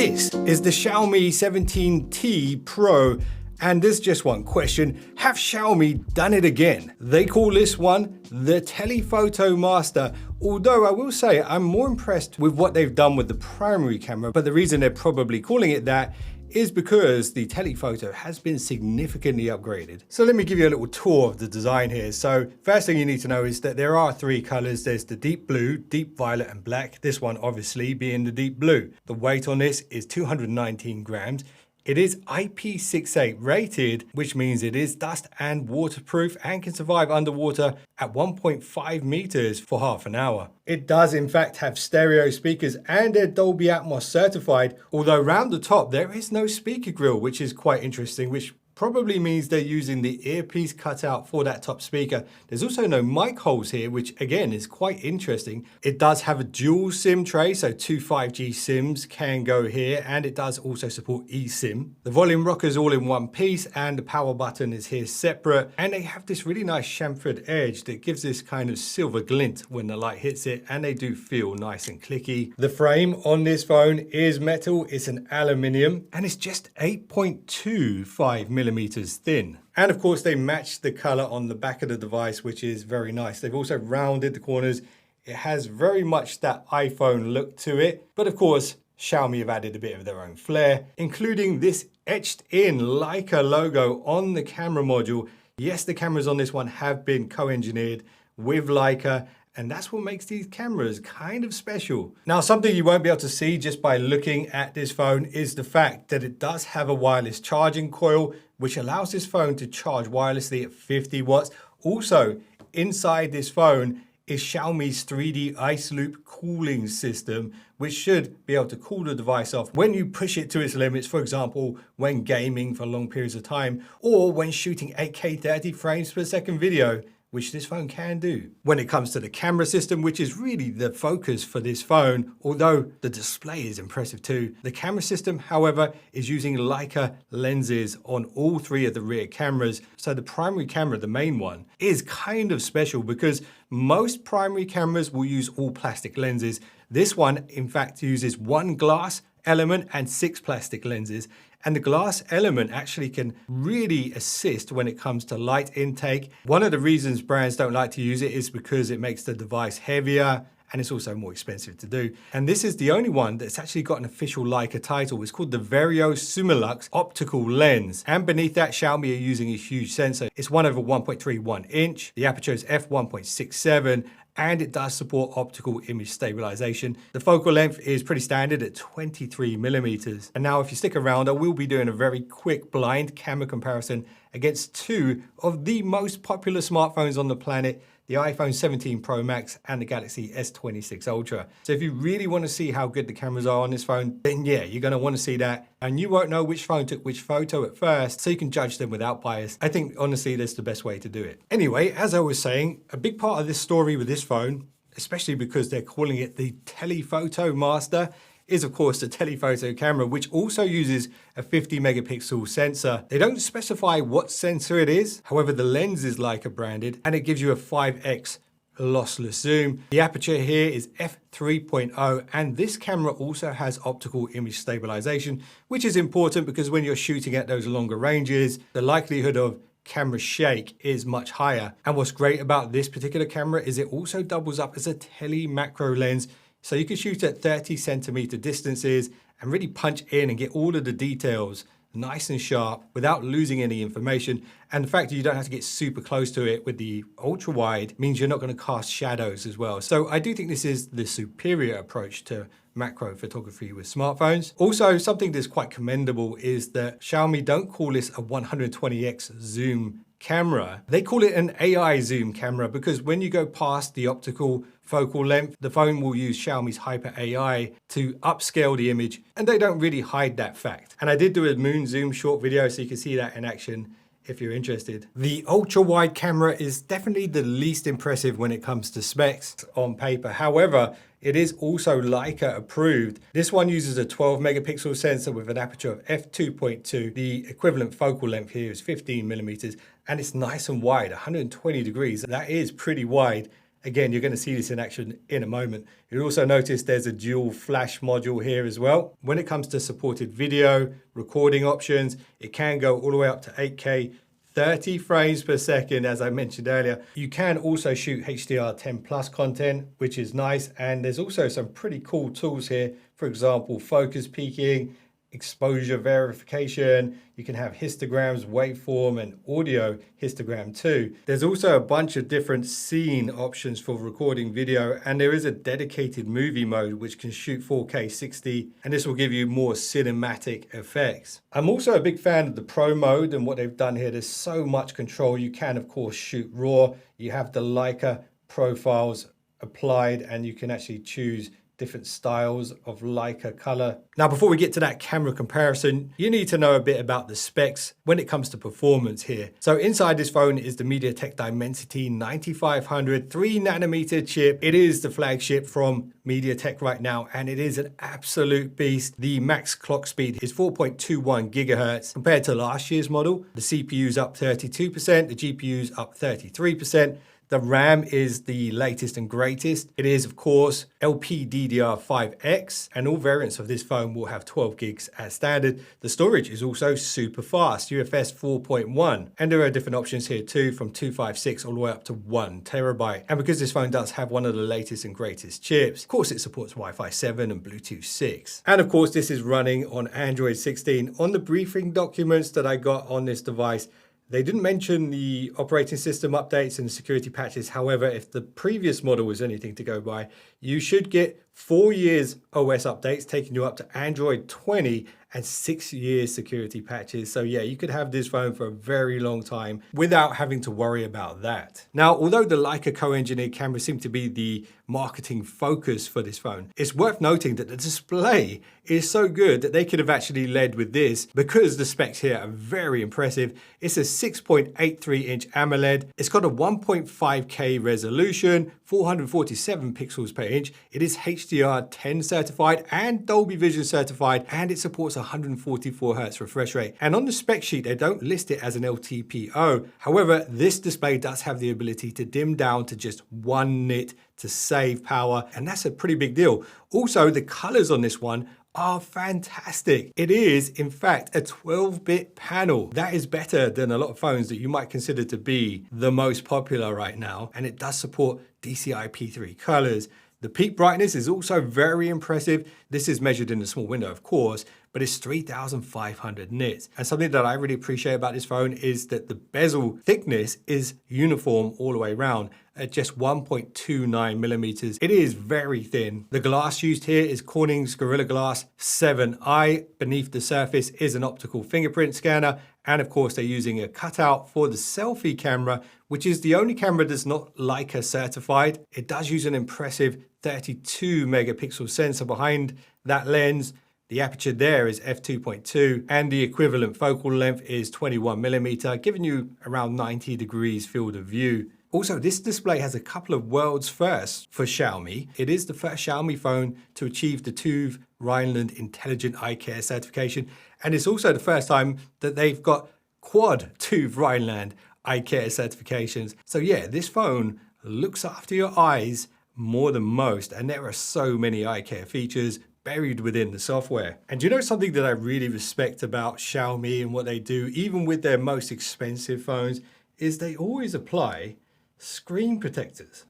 This is the Xiaomi 17T Pro, and there's just one question: have Xiaomi done it again? They call this one the Telephoto Master, although I will say I'm more impressed with what they've done with the primary camera, but the reason they're probably calling it that is because the telephoto has been significantly upgraded. So let me give you a little tour of the design here. So first thing you need to know is that there are three colors. There's the deep blue, deep violet, and black. This one obviously being the deep blue. The weight on this is 219 grams. It is IP68 rated, which means it is dust and waterproof and can survive underwater at 1.5 meters for half an hour. It does in fact have stereo speakers and they're Dolby Atmos certified, although around the top there is no speaker grill, which is quite interesting, which probably means they're using the earpiece cutout for that top speaker. There's also no mic holes here, which again is quite interesting. It does have a dual SIM tray, so two 5G SIMs can go here, and it does also support eSIM. The volume rocker is all in one piece, and the power button is here separate, and they have this really nice chamfered edge that gives this kind of silver glint when the light hits it, and they do feel nice and clicky. The frame on this phone is metal, it's an aluminium, and it's just 8.25 millimeters thin. And of course they match the color on the back of the device, which is very nice. They've also rounded the corners. It has very much that iPhone look to it, but of course Xiaomi have added a bit of their own flair, including this etched in Leica logo on the camera module. Yes, the cameras on this one have been co-engineered with Leica, and that's what makes these cameras kind of special. Now, something you won't be able to see just by looking at this phone is the fact that it does have a wireless charging coil, which allows this phone to charge wirelessly at 50 watts. Also, inside this phone is Xiaomi's 3D Ice Loop cooling system, which should be able to cool the device off when you push it to its limits, for example, when gaming for long periods of time, or when shooting 8K 30 frames per second video, which this phone can do. When it comes to the camera system, which is really the focus for this phone, although the display is impressive too, the camera system, however, is using Leica lenses on all three of the rear cameras. So the primary camera, the main one, is kind of special because most primary cameras will use all plastic lenses. This one, in fact, uses one glass element and 6 plastic lenses. And the glass element actually can really assist when it comes to light intake. One of the reasons brands don't like to use it is because it makes the device heavier and it's also more expensive to do. And this is the only one that's actually got an official Leica title. It's called the Vario Summilux optical lens. And beneath that, Xiaomi are using a huge sensor. It's 1/1.31 inch. The aperture is f1.67. And it does support optical image stabilization. The focal length is pretty standard at 23 millimeters. And now if you stick around, I will be doing a very quick blind camera comparison against two of the most popular smartphones on the planet, the iPhone 17 Pro Max and the Galaxy S26 Ultra. So if you really want to see how good the cameras are on this phone, then yeah, you're going to want to see that. And you won't know which phone took which photo at first, so you can judge them without bias. I think honestly, that's the best way to do it. Anyway, as I was saying, a big part of this story with this phone, especially because they're calling it the Telephoto Master, is of course the telephoto camera, which also uses a 50 megapixel sensor. They don't specify what sensor it is. However, the lens is Leica branded and it gives you a 5x lossless zoom. The aperture here is f3.0, and this camera also has optical image stabilization, which is important because when you're shooting at those longer ranges, the likelihood of camera shake is much higher. And what's great about this particular camera is it also doubles up as a tele macro lens. So you can shoot at 30 centimeter distances and really punch in and get all of the details nice and sharp without losing any information. And the fact that you don't have to get super close to it with the ultra wide means you're not going to cast shadows as well. So I do think this is the superior approach to macro photography with smartphones. Also, something that's quite commendable is that Xiaomi don't call this a 120x zoom camera. They call it an AI zoom camera because when you go past the optical focal length, the phone will use Xiaomi's Hyper AI to upscale the image, and they don't really hide that fact. And I did do a moon zoom short video so you can see that in action if you're interested. The ultra wide camera is definitely the least impressive when it comes to specs on paper. However, it is also Leica approved. This one uses a 12 megapixel sensor with an aperture of f2.2. The equivalent focal length here is 15 millimeters, and it's nice and wide, 120 degrees. That is pretty wide. Again, you're going to see this in action in a moment. You'll also notice there's a dual flash module here as well. When it comes to supported video recording options, it can go all the way up to 8K, 30 frames per second, as I mentioned earlier. You can also shoot HDR10 plus content, which is nice. And there's also some pretty cool tools here. For example, focus peaking, exposure verification. You can have histograms, waveform, and audio histogram too. There's also a bunch of different scene options for recording video, and there is a dedicated movie mode which can shoot 4K 60, and this will give you more cinematic effects. I'm also a big fan of the Pro mode and what they've done here. There's so much control. You can, of course, shoot RAW. You have the Leica profiles applied, and you can actually choose different styles of Leica color. Now, before we get to that camera comparison, you need to know a bit about the specs when it comes to performance here. So inside this phone is the MediaTek Dimensity 9500 3nm chip. It is the flagship from MediaTek right now, and it is an absolute beast. The max clock speed is 4.21 gigahertz compared to last year's model. The CPU's up 32%, the GPU's up 33%. The RAM is the latest and greatest. It is, of course, LPDDR5X, and all variants of this phone will have 12 gigs as standard. The storage is also super fast, UFS 4.1. And there are different options here too, from 256 all the way up to 1 terabyte. And because this phone does have one of the latest and greatest chips, of course it supports Wi-Fi 7 and Bluetooth 6. And of course, this is running on Android 16. On the briefing documents that I got on this device, they didn't mention the operating system updates and the security patches. However, if the previous model was anything to go by, you should get 4 years OS updates, taking you up to Android 20 and 6 years security patches. So yeah, you could have this phone for a very long time without having to worry about that. Now, although the Leica co-engineered camera seemed to be the marketing focus for this phone, it's worth noting that the display is so good that they could have actually led with this, because the specs here are very impressive. It's a 6.83-inch AMOLED. It's got a 1.5K resolution, 447 pixels per inch. It is HDR10 certified and Dolby Vision certified, and it supports 144 Hz refresh rate. And on the spec sheet, they don't list it as an LTPO. However, this display does have the ability to dim down to just 1 nit to save power, and that's a pretty big deal. Also, the colors on this one are fantastic. It is, in fact, a 12-bit panel. That is better than a lot of phones that you might consider to be the most popular right now, and it does support DCI-P3 colors. The peak brightness is also very impressive. This is measured in a small window, of course, but it's 3,500 nits. And something that I really appreciate about this phone is that the bezel thickness is uniform all the way around at just 1.29 millimeters. It is very thin. The glass used here is Corning's Gorilla Glass 7i. Beneath the surface is an optical fingerprint scanner. And of course, they're using a cutout for the selfie camera, which is the only camera that's not Leica certified. It does use an impressive 32 megapixel sensor behind that lens. The aperture there is f2.2, and the equivalent focal length is 21 millimeter, giving you around 90 degrees field of view. Also, this display has a couple of world's firsts for Xiaomi. It is the first Xiaomi phone to achieve the TÜV Rheinland Intelligent Eye Care certification, and it's also the first time that they've got quad TÜV Rheinland Eye Care certifications. So yeah, this phone looks after your eyes more than most, and there are so many eye care features buried within the software. And you know something that I really respect about Xiaomi and what they do, even with their most expensive phones, is they always apply screen protectors.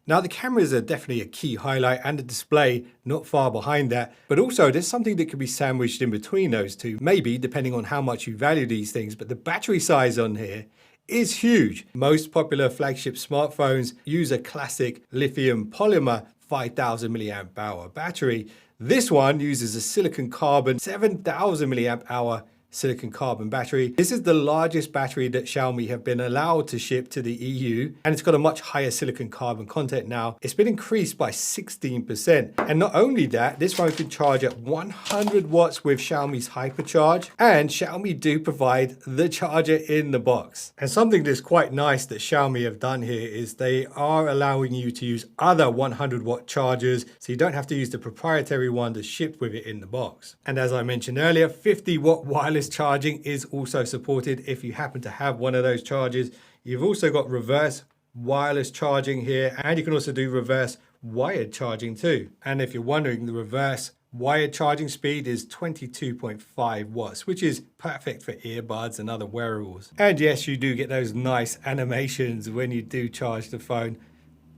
Now, the cameras are definitely a key highlight, and the display not far behind that, but also there's something that could be sandwiched in between those two, maybe depending on how much you value these things, but the battery size on here is huge. Most popular flagship smartphones use a classic lithium polymer 5,000 milliamp hour battery. This one uses a silicon carbon 7,000 milliamp hour silicon carbon battery. This is the largest battery that Xiaomi have been allowed to ship to the EU, and it's got a much higher silicon carbon content now. It's been increased by 16%. And not only that, this phone can charge at 100 watts with Xiaomi's Hypercharge, and Xiaomi do provide the charger in the box. And something that's quite nice that Xiaomi have done here is they are allowing you to use other 100 watt chargers, so you don't have to use the proprietary one that's shipped with it in the box. And as I mentioned earlier, 50 watt wireless charging is also supported if you happen to have one of those chargers. You've also got reverse wireless charging here, and you can also do reverse wired charging too. And if you're wondering, the reverse wired charging speed is 22.5 watts, which is perfect for earbuds and other wearables. And yes, you do get those nice animations when you do charge the phone,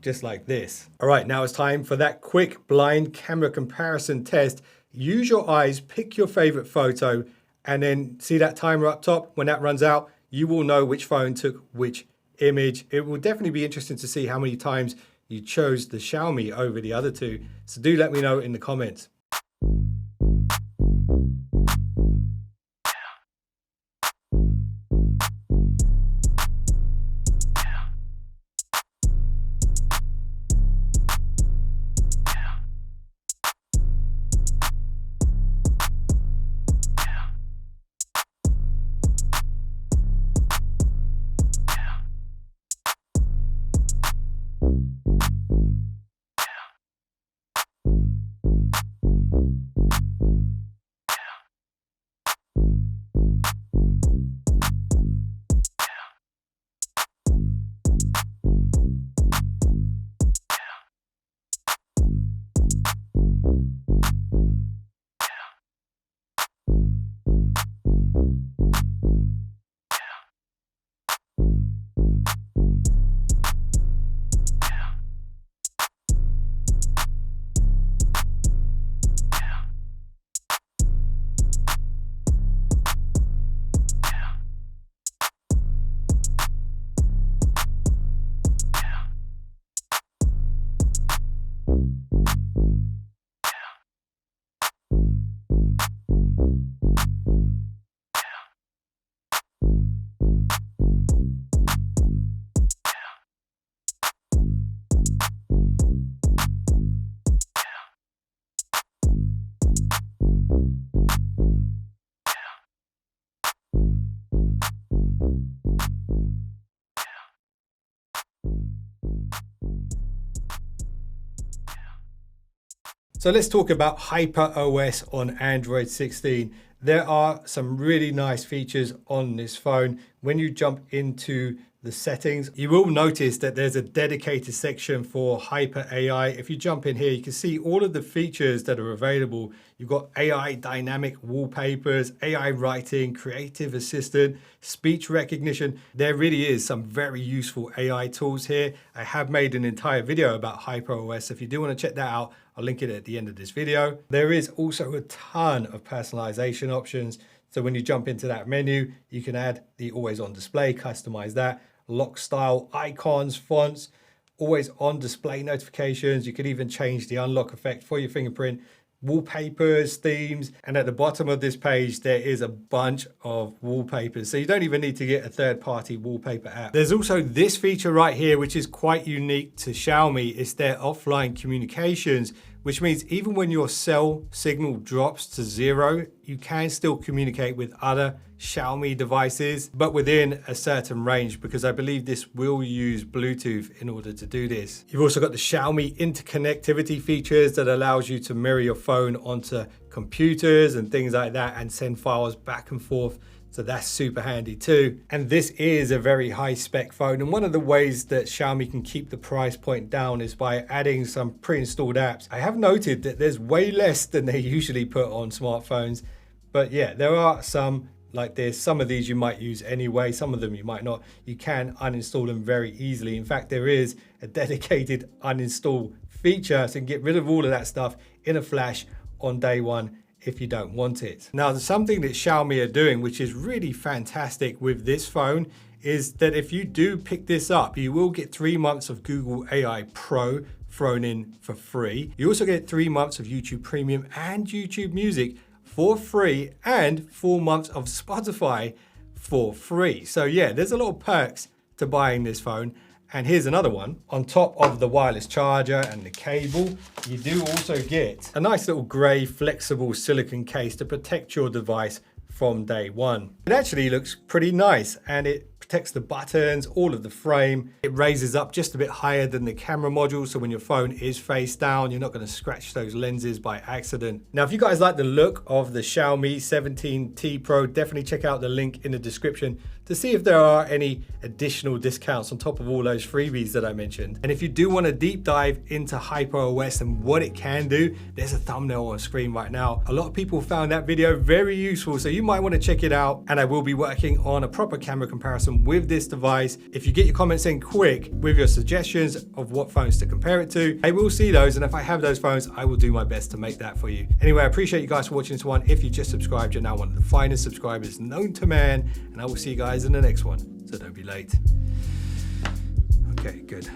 just like this. All right, now it's time for that quick blind camera comparison test. Use your eyes, pick your favorite photo, and then see that timer up top. When that runs out, you will know which phone took which image. It will definitely be interesting to see how many times you chose the Xiaomi over the other two. So do let me know in the comments. So let's talk about HyperOS on Android 16. There are some really nice features on this phone. When you jump into the settings, you will notice that there's a dedicated section for Hyper AI. If you jump in here, you can see all of the features that are available. You've got AI dynamic wallpapers, AI writing, creative assistant, speech recognition. There really is some very useful AI tools here. I have made an entire video about HyperOS. If you do want to check that out, I'll link it at the end of this video. There is also a ton of personalization options. So when you jump into that menu, you can add the always on display, customize that, lock style, icons, fonts, always on display notifications. You could even change the unlock effect for your fingerprint, wallpapers, themes, and at the bottom of this page, there is a bunch of wallpapers. So you don't even need to get a third-party wallpaper app. There's also this feature right here, which is quite unique to Xiaomi. It's their offline communications, which means even when your cell signal drops to 0, you can still communicate with other Xiaomi devices, but within a certain range, because I believe this will use Bluetooth in order to do this. You've also got the Xiaomi interconnectivity features that allows you to mirror your phone onto computers and things like that and send files back and forth. So that's super handy too. And this is a very high spec phone. And one of the ways that Xiaomi can keep the price point down is by adding some pre-installed apps. I have noted that there's way less than they usually put on smartphones. But yeah, there are some like this. Some of these you might use anyway. Some of them you might not. You can uninstall them very easily. In fact, there is a dedicated uninstall feature. So you can get rid of all of that stuff in a flash on day one if you don't want it. Now, there's something that Xiaomi are doing, which is really fantastic with this phone, is that if you do pick this up, you will get 3 months of Google AI Pro thrown in for free. You also get 3 months of YouTube Premium and YouTube Music for free and 4 months of Spotify for free. So yeah, there's a lot of perks to buying this phone. And here's another one. On top of the wireless charger and the cable, you do also get a nice little gray flexible silicone case to protect your device from day one. It actually looks pretty nice and it protects the buttons, all of the frame. It raises up just a bit higher than the camera module, so when your phone is face down, you're not going to scratch those lenses by accident. Now, if you guys like the look of the Xiaomi 17T Pro, definitely check out the link in the description to see if there are any additional discounts on top of all those freebies that I mentioned. And if you do want to deep dive into HyperOS and what it can do, there's a thumbnail on screen right now. A lot of people found that video very useful, so you might want to check it out. And I will be working on a proper camera comparison with this device. If you get your comments in quick with your suggestions of what phones to compare it to, I will see those. And if I have those phones, I will do my best to make that for you. Anyway, I appreciate you guys for watching this one. If you just subscribed, you're now one of the finest subscribers known to man. And I will see you guys in the next one, so don't be late. Okay, good.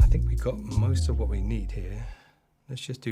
I think we got most of what we need here. Let's just do